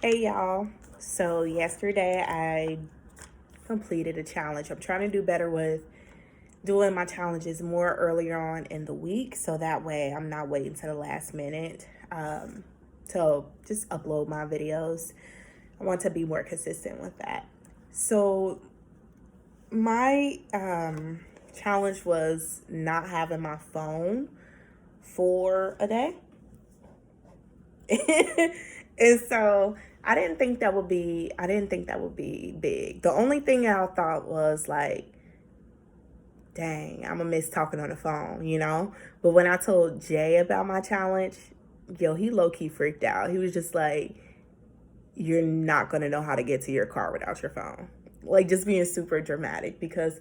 Hey y'all. So yesterday I completed a challenge. I'm trying to do better with doing my challenges more earlier on in the week so that way I'm not waiting to the last minute to just upload my videos. I want to be more consistent with that. So my challenge was not having my phone for a day. And so I didn't think that would be big. The only thing I thought was like, dang, I'm gonna miss talking on the phone, you know? But when I told Jay about my challenge, yo, he low key freaked out. He was just like, you're not gonna know how to get to your car without your phone. Like, just being super dramatic because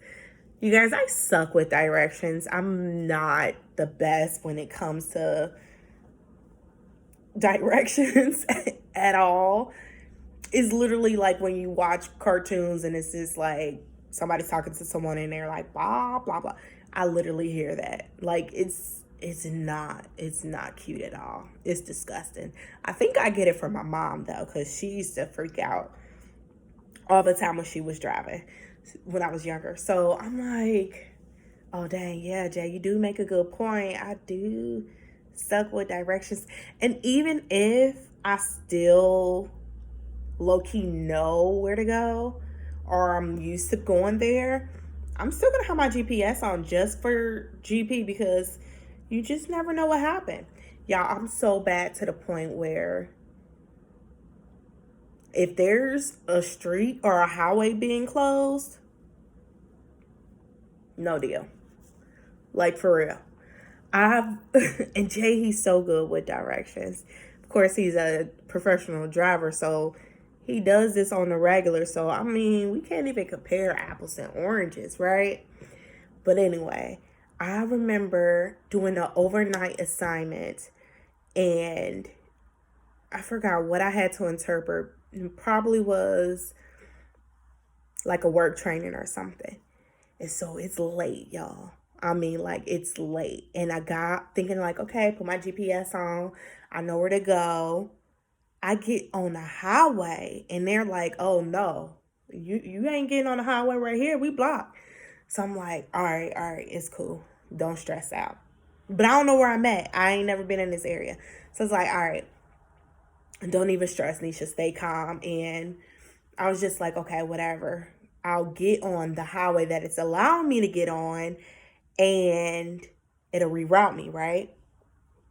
you guys, I suck with directions. I'm not the best when it comes to directions at all. It's literally like when you watch cartoons and it's just like somebody's talking to someone and they're like blah blah blah. I literally hear that. Like it's not cute at all. It's disgusting. I think I get it from my mom though, because she used to freak out all the time when she was driving when I was younger. So I'm like, oh dang, yeah, Jay, you do make a good point. I do suck with directions. And even if I still low key know where to go or I'm used to going there, I'm still gonna have my GPS on just for GP because you just never know what happened. Y'all, I'm so bad to the point where if there's a street or a highway being closed, no deal. Like for real. I've and Jay, he's so good with directions. Of course, he's a professional driver, so he does this on the regular. So I mean, we can't even compare apples and oranges, right? But anyway, I remember doing an overnight assignment, and I forgot what I had to interpret. It probably was like a work training or something. And so it's late, y'all. I mean, like, it's late. And I got thinking, like, okay, put my GPS on. I know where to go. I get on the highway, and they're like, oh, no, you ain't getting on the highway right here. We blocked. So I'm like, all right, it's cool. Don't stress out. But I don't know where I'm at. I ain't never been in this area. So it's like, all right, don't even stress, Nisha. Stay calm. And I was just like, okay, whatever. I'll get on the highway that it's allowing me to get on and it'll reroute me, right?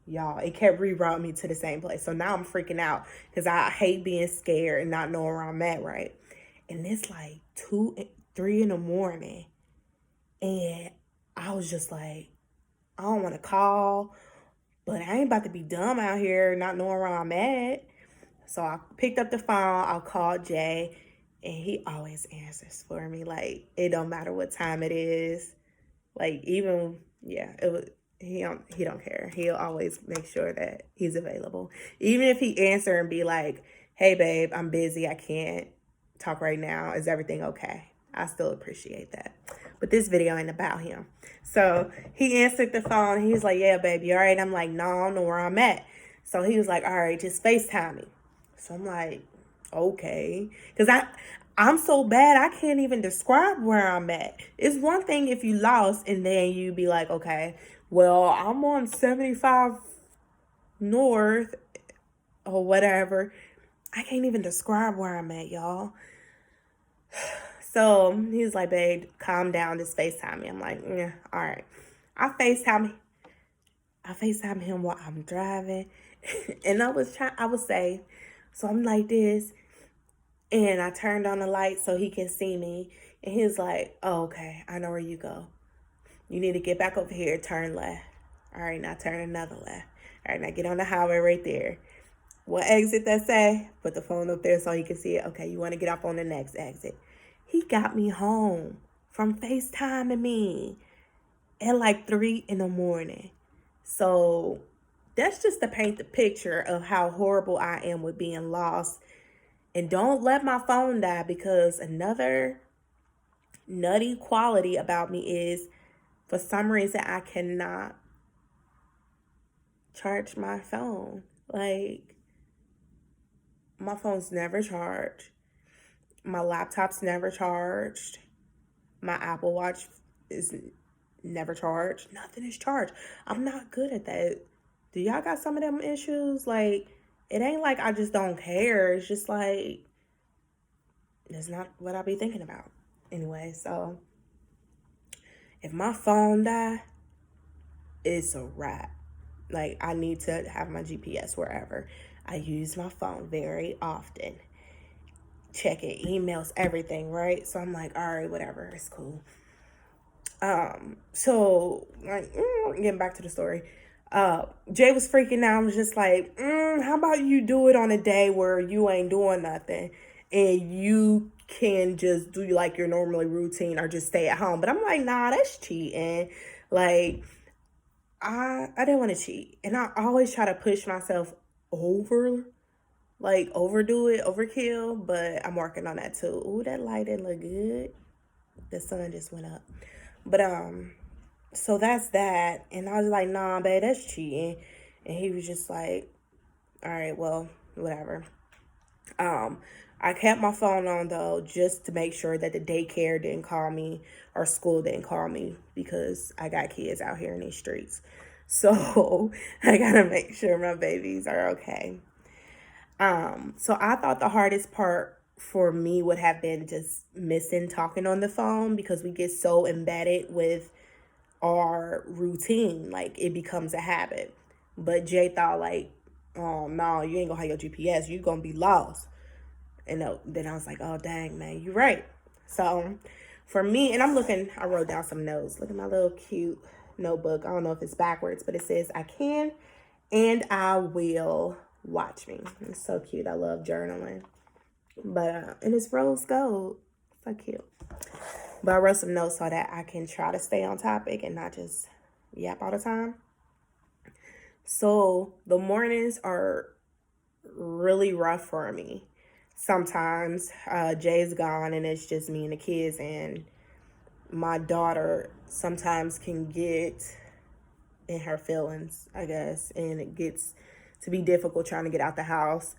Y'all, it kept rerouting me to the same place. So now I'm freaking out because I hate being scared and not knowing where I'm at, right? And it's like 2, 3 in the morning. And I was just like, I don't want to call, but I ain't about to be dumb out here not knowing where I'm at. So I picked up the phone, I called Jay, and he always answers for me. Like, it don't matter what time it is. Like, even, yeah, it was, he don't care. He'll always make sure that he's available. Even if he answer and be like, hey babe, I'm busy, I can't talk right now. Is everything okay? I still appreciate that. But this video ain't about him. So he answered the phone. He was like, yeah, baby, all right. I'm like, no, I don't know where I'm at. So he was like, all right, just FaceTime me. So I'm like, okay. Because I'm so bad I can't even describe where I'm at. It's one thing if you lost and then you be like, okay, well, I'm on 75 North or whatever. I can't even describe where I'm at, y'all. So he's like, babe, calm down, just FaceTime me. I'm like, yeah, all right. I FaceTime I FaceTime him while I'm driving. And I was safe. So I'm like this. And I turned on the light so he can see me. And he's like, oh, okay, I know where you go. You need to get back over here, turn left. All right, now turn another left. All right, now get on the highway right there. What exit that say? Put the phone up there so he can see it. Okay, you want to get off on the next exit. He got me home from FaceTiming me at like 3 in the morning. So that's just to paint the picture of how horrible I am with being lost. And don't let my phone die, because another nutty quality about me is for some reason I cannot charge my phone. Like, my phone's never charged. My laptop's never charged. My Apple Watch is never charged. Nothing is charged. I'm not good at that. Do y'all got some of them issues? Like, it ain't like I just don't care. It's just like, it's not what I be thinking about. Anyway, so if my phone die, it's a wrap. Like, I need to have my GPS wherever. I use my phone very often. Check it, emails, everything, right? So I'm like, all right, whatever, it's cool. So like, getting back to the story, Jay was freaking out. I was just like, how about you do it on a day where you ain't doing nothing and you can just do like your normally routine or just stay at home. But I'm like, nah, that's cheating. Like, I didn't want to cheat, and I always try to push myself over, like overdo it, overkill. But I'm working on that too. Ooh, that light didn't look good. The sun just went up. But so that's that. And I was like, nah, babe, that's cheating. And he was just like, all right, well, whatever. I kept my phone on though, just to make sure that the daycare didn't call me or school didn't call me, because I got kids out here in these streets. So I gotta make sure my babies are okay. So I thought the hardest part for me would have been just missing talking on the phone, because we get so embedded with our routine, like it becomes a habit. But Jay thought like, oh no, you ain't gonna have your GPS, you gonna be lost. And then I was like, oh dang, man, you're right. So for me, and I wrote down some notes. Look at my little cute notebook. I don't know if it's backwards, but it says, I can and I will watch me. It's so cute. I love journaling. But and it's rose gold. So cute. But I wrote some notes so that I can try to stay on topic and not just yap all the time. So the mornings are really rough for me. Sometimes Jay's gone and it's just me and the kids, and my daughter sometimes can get in her feelings, I guess, and it gets to be difficult trying to get out the house.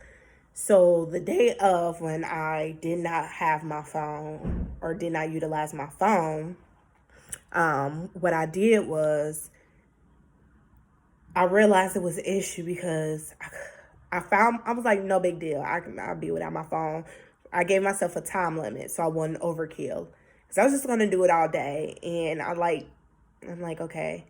So the day of, when I did not have my phone or did not utilize my phone, what I did was I realized it was an issue, because I was like, no big deal. I'll be without my phone. I gave myself a time limit so I wouldn't overkill. Because I was just going to do it all day. And I'm like, okay,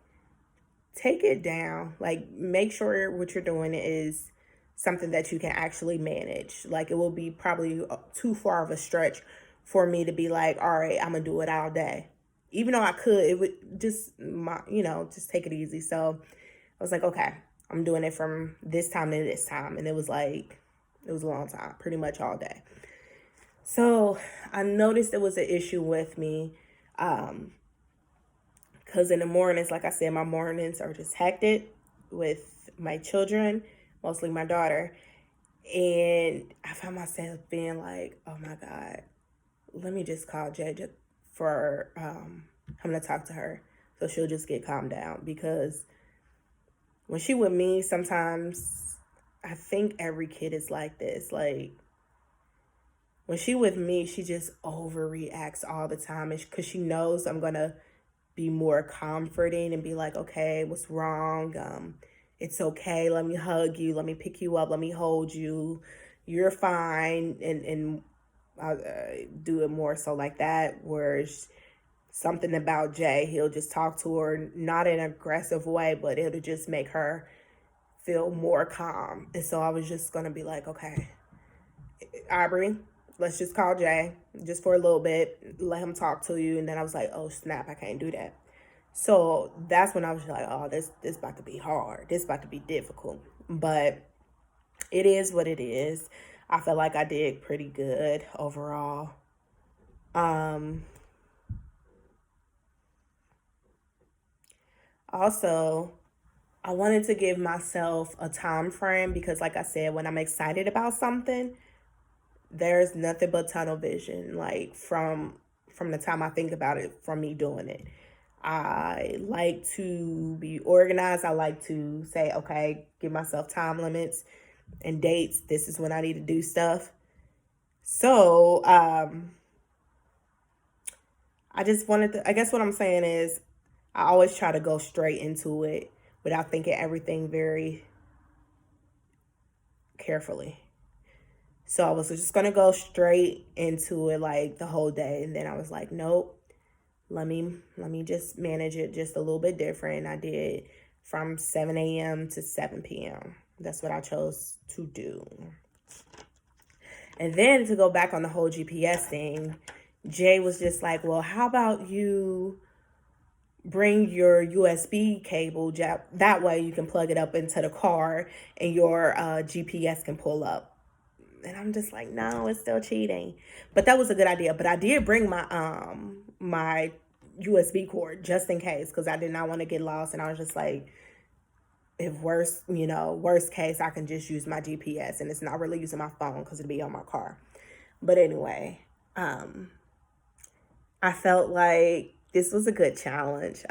take it down. Like, make sure what you're doing is something that you can actually manage. Like, it will be probably too far of a stretch for me to be like, all right, I'm going to do it all day. Even though I could, it would just, just take it easy. So I was like, okay, I'm doing it from this time to this time. And it was a long time, pretty much all day. So I noticed there was an issue with me. Because in the mornings, like I said, my mornings are just hectic with my children, mostly my daughter. And I found myself being like, oh my God, let me just call Jay for I'm going to talk to her so she'll just get calmed down. Because when she with me, sometimes I think every kid is like this. Like, when she with me, she just overreacts all the time, because she knows I'm going to be more comforting and be like, okay, what's wrong? It's okay. Let me hug you. Let me pick you up. Let me hold you. You're fine. And I'll do it more so like that, where something about Jay, he'll just talk to her, not in an aggressive way, but it'll just make her feel more calm. And so I was just going to be like, okay, Aubrey, let's just call Jay just for a little bit, let him talk to you. And then I was like, oh snap, I can't do that. So that's when I was like, oh, this about to be hard. This about to be difficult. But it is what it is. I feel like I did pretty good overall. Also, I wanted to give myself a time frame, because like I said, when I'm excited about something, there's nothing but tunnel vision, like from the time I think about it, from me doing it. I like to be organized. I like to say, okay, give myself time limits. and dates. This is when I need to do stuff. So, I just wanted to, I guess what I'm saying is I always try to go straight into it without thinking everything very carefully. So I was just gonna go straight into it like the whole day, and then I was like, nope, let me just manage it just a little bit different. I did from 7 a.m. to 7 p.m. That's what I chose to do. And then to go back on the whole GPS thing, Jay was just like, well, how about you bring your USB cable, that way you can plug it up into the car and your GPS can pull up. And I'm just like, no, it's still cheating. But that was a good idea. But I did bring my USB cord just in case, because I did not want to get lost. And I was just like, if worst case, I can just use my GPS and it's not really using my phone because it'll be on my car. But anyway, I felt like this was a good challenge.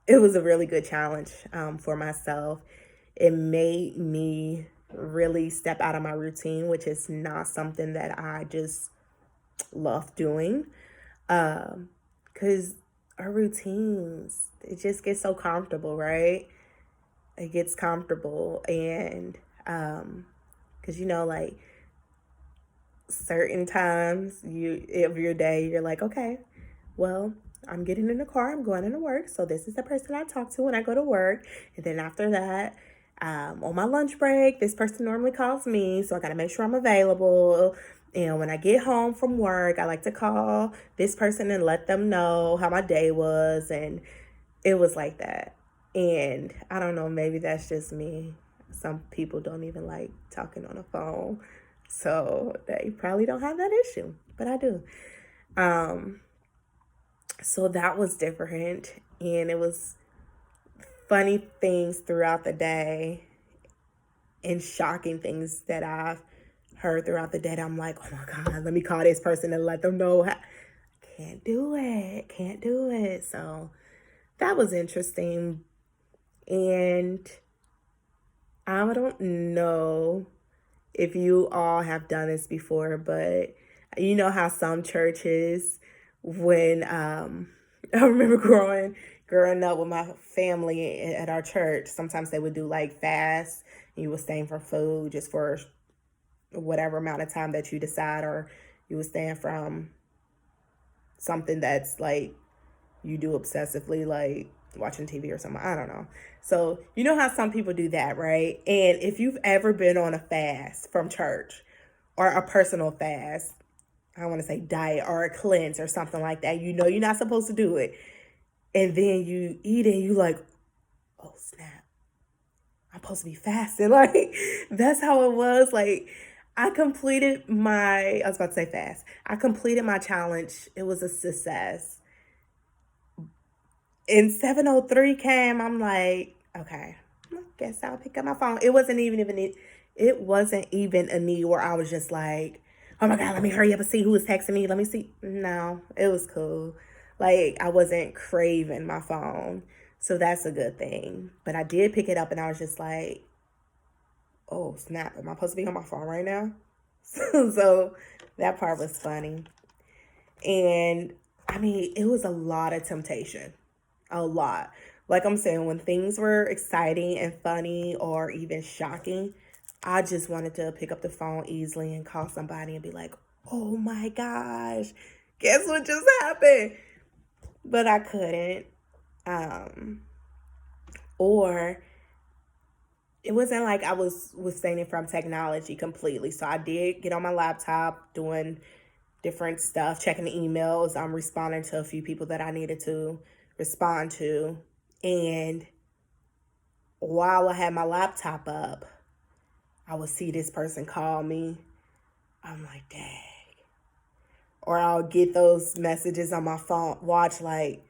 It was a really good challenge for myself. It made me really step out of my routine, which is not something that I just love doing. Because our routines, it just gets so comfortable, right? It gets comfortable. And because, like, certain times of your day, you're like, okay, well, I'm getting in the car, I'm going into work, so this is the person I talk to when I go to work. And then after that, on my lunch break, this person normally calls me, so I got to make sure I'm available. And when I get home from work, I like to call this person and let them know how my day was. And it was like that. And I don't know, maybe that's just me. Some people don't even like talking on the phone, so they probably don't have that issue, but I do. So that was different, and it was funny things throughout the day and shocking things that I've heard throughout the day that I'm like, oh my God, let me call this person and let them know. Can't do it. So that was interesting. And I don't know if you all have done this before, but you know how some churches, when I remember growing up with my family at our church, sometimes they would do like fasts, and you would stay from food just for whatever amount of time that you decide, or you would stand from something that's like you do obsessively, like watching TV or something. I don't know. So you know how some people do that, right? And if you've ever been on a fast from church or a personal fast, I want to say diet or a cleanse or something like that, you're not supposed to do it. And then you eat it and you like, oh snap, I'm supposed to be fasting. Like, that's how it was. Like, I was about to say fast. I completed my challenge. It was a success. And 7:03 came. I'm like, okay, I guess I'll pick up my phone. It wasn't even a need where I was just like, oh my God, let me hurry up and see who is texting me. Let me see. No, it was cool. Like, I wasn't craving my phone. So that's a good thing. But I did pick it up and I was just like, oh snap, am I supposed to be on my phone right now? So that part was funny. And I mean, it was a lot of temptation. A lot. Like I'm saying, when things were exciting and funny or even shocking, I just wanted to pick up the phone easily and call somebody and be like, oh my gosh, guess what just happened? But I couldn't. Or it wasn't like I was withstanding from technology completely. So I did get on my laptop doing different stuff, checking the emails. I'm responding to a few people that I needed to respond to. And while I had my laptop up, I would see this person call me. I'm like, dang. Or I'll get those messages on my phone, watch like,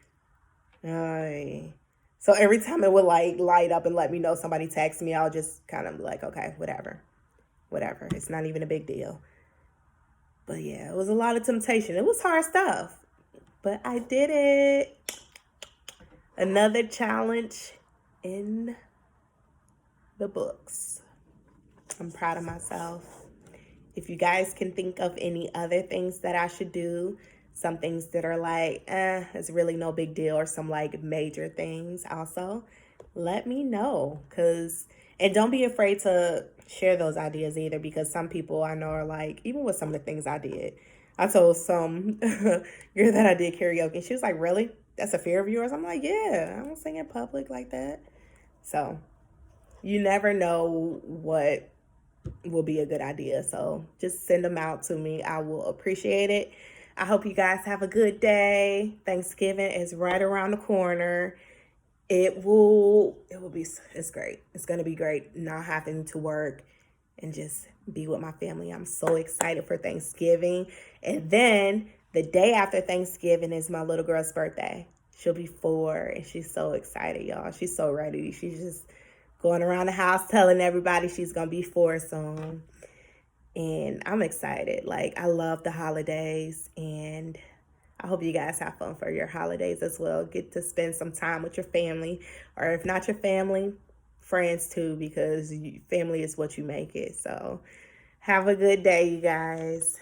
ay. So every time it would like light up and let me know somebody text me, I'll just kind of be like, okay, whatever. It's not even a big deal. But yeah, it was a lot of temptation. It was hard stuff, but I did it. Another challenge in the books. I'm proud of myself. If you guys can think of any other things that I should do, some things that are like, it's really no big deal, or some like major things also, let me know. And don't be afraid to share those ideas either, because some people I know are like, even with some of the things I did, I told some girl that I did karaoke, and she was like, really? That's a fear of yours? I'm like, yeah, I don't sing in public like that. So you never know what will be a good idea. So just send them out to me. I will appreciate it. I hope you guys have a good day. Thanksgiving is right around the corner. It's great. It's going to be great not having to work and just be with my family. I'm so excited for Thanksgiving. And then the day after Thanksgiving is my little girl's birthday. She'll be 4 and she's so excited, y'all. She's so ready. She's just going around the house telling everybody she's going to be 4 soon. And I'm excited. Like, I love the holidays, and I hope you guys have fun for your holidays as well. Get to spend some time with your family, or if not your family, friends too, because family is what you make it. So have a good day, you guys.